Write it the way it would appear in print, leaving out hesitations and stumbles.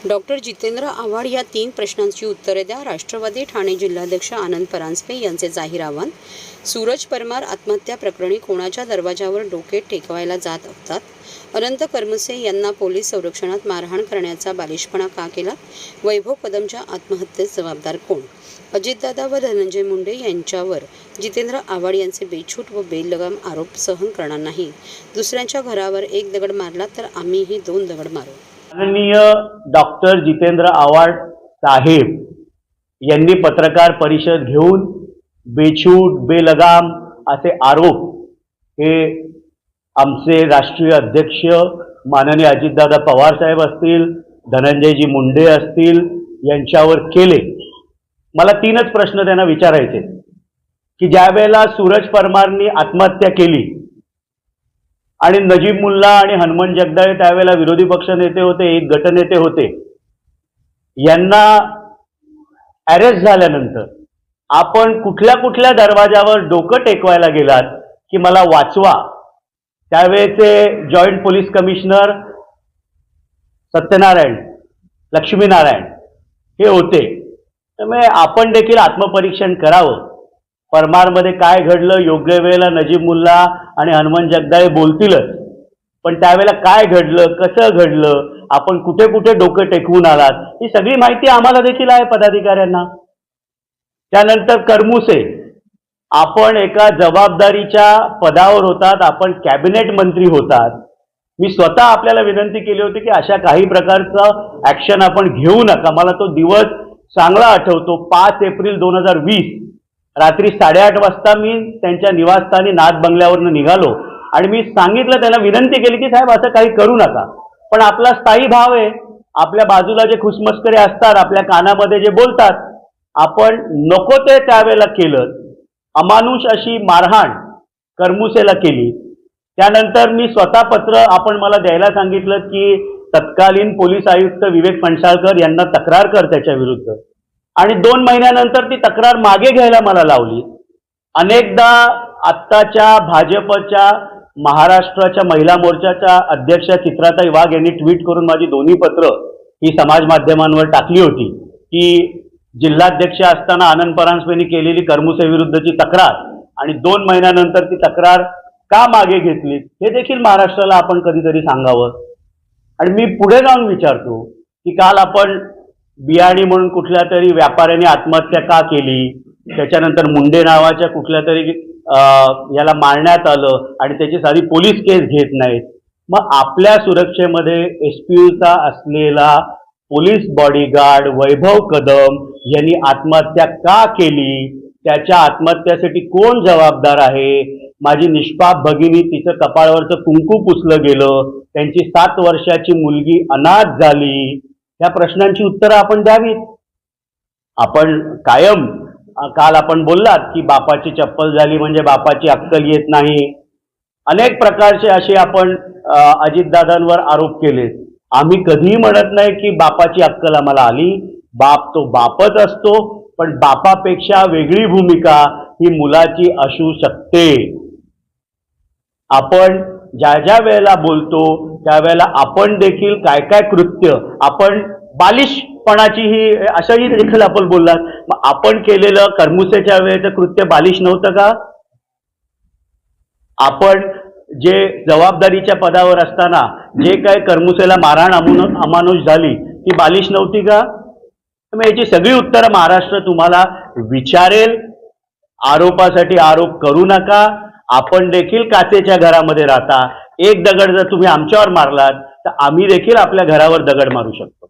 Doctor Jitendra Awhad या 3 प्रश्नांची उत्तरे द्या. राष्ट्रवादी ठाणे जिल्हाध्यक्ष आनंद परांजपे यांचे जाहीर आव्हान. सूरज परमार आत्महत्या प्रकरणी कोणाच्या दरवाजावर डोके टेकवायला जात असतात? अनंत करमुसे यांना पोलीस संरक्षणात मारहाण करण्याचा बालिशपणा का केला? वैभव कदमच्या आत्महत्येस जबाबदार कोण? अजितदादा व धनंजय मुंडे यांच्यावर जितेंद्र आव्हाड यांचे बेछूट व बेलगाम आरोप सहन करणार नाही. दुसऱ्यांच्या घरावर 1 दगड मारला तर आम्हीही 2 दगड मारू. माननीय डॉक्टर जितेंद्र आव्हाड साहेब यांनी पत्रकार परिषद घेऊन बेछूट बेलगाम असे आरोप हे आमचे राष्ट्रीय अध्यक्ष माननीय अजितदादा पवार साहेब असतील, धनंजयजी मुंडे असतील यांच्यावर केले. मला 3च प्रश्न त्यांना विचारायचे की ज्या वेळेला सूरज परमारनी आत्महत्या केली आणि नजीब मुल्ला आणि हनुमान जगदाळे त्यावेळेला विरोधी पक्ष नेते होते, एक गटनेते होते, यांना अरेस्ट झाल्यानंतर आपण कुठल्या कुठल्या दरवाजावर डोकं टेकवायला गेलात की मला वाचवा? त्यावेळेचे joint police commissioner Satyanarayan Laxminarayan हे होते. त्यामुळे आपण देखील आत्मपरीक्षण करावं. परमारमध्ये काय घडलं? योग्य वेळेला नजीब मुल्ला आणि हनुमान जगदाळे बोलतीलच, पण त्यावेळेला काय घडलं, कसं घडलं, आपण कुठे कुठे डोकं टेकवून आलात, ही सगळी माहिती आम्हाला देखील आहे पदाधिकाऱ्यांना. त्यानंतर करमुसे, आपण एका जबाबदारीच्या पदावर होतात, आपण कॅबिनेट मंत्री होतात. मी स्वतः आपल्याला विनंती केली होती की अशा काही प्रकारचं ऍक्शन आपण घेऊ नका. मला तो दिवस चांगला आठवतो. 5 एप्रिल 2020 रात्री 8:30 वाजता मी त्यांच्या निवासस्थानी नाथ बंगल्यावरनं निघालो आणि मी सांगितलं, त्यांना विनंती केली की साहेब असं काही करू नका. पण आपला स्थायी भाव आहे, आपल्या बाजूला जे खुसमस्करे असतात, आपल्या कानामध्ये जे बोलतात, आपण नको ते त्यावेळेला केलं. अमानुष अशी मारहाण करमुसेला केली. त्यानंतर मी स्वतः पत्र आपण मला द्यायला सांगितलं की तत्कालीन पोलीस आयुक्त विवेक फणसाळकर यांना तक्रार कर त्याच्या विरुद्ध, आणि 2 महिन्यानंतर ती तक्रार मागे घ्यायला मला लावली. अनेकदा आत्ताच्या भाजपच्या महाराष्ट्राच्या महिला मोर्चाच्या अध्यक्षा चित्राताई वाघ यांनी ट्विट करून माझी दोन्ही पत्र ही समाज माध्यमांवर टाकली होती की जिल्हाध्यक्ष असताना आनंद परांजपेंनी केलेली करमुसे विरुद्धची तक्रार आणि 2 महिन्यानंतर ती तक्रार का मागे घेतली हे देखील महाराष्ट्राला आपण कधीतरी सांगावं. आणि मी पुढे जाऊन विचारतो की काल आपण बियाणी म्हणून कुठल्या तरी व्यापाऱ्याने आत्महत्या का केली, त्याच्यानंतर मुंडे नावाच्या कुठल्या तरी याला मारण्यात आलं आणि त्याची साधी पोलीस केस घेत नाहीत. मग आपल्या सुरक्षेमध्ये एसपीयूचा असलेला पोलीस बॉडीगार्ड वैभव कदम यांनी आत्महत्या का केली? त्याच्या आत्महत्येसाठी कोण जबाबदार आहे? माझी निष्पाप भगिनी, तिचं कपाळावरचं कुंकू पुसलं गेलं, त्यांची 7 वर्षाची मुलगी अनाथ झाली. या प्रश्नांची उत्तरं आपण द्यावीत. आपण कायम काल आपण बोललात की बापाची चप्पल झाली म्हणजे बापाची अक्कल येत नाही. अनेक प्रकारचे असे आपण अजितदादांवर आरोप केले. आम्ही कधीही म्हणत नाही की बापाची अक्कल आम्हाला आली. बाप तो बापच असतो, पण बापापेक्षा वेगळी भूमिका ही मुलाची असू शकते. आपण ज्या ज्या वेळेला बोलतो त्यावेळेला आपण देखील काय काय कृत्य, आपण बालिशपणाची ही असंही देखील आपण बोललात. मग आपण केलेलं करमुसेच्या वेळेचं कृत्य बालिश नव्हतं का? आपण जे जबाबदारीच्या पदावर असताना जे काय करमुसेला मारहाण अमानुष झाली ती बालिश नव्हती का? मग याची सगळी उत्तरं महाराष्ट्र तुम्हाला विचारेल. आरोपासाठी आरोप करू नका. आपण देखील काचेच्या घरामध्ये राहता. 1 दगड जर तुम्ही आमच्यावर मारलात तर आम्ही देखील आपल्या घरावर दगड मारू शकतो.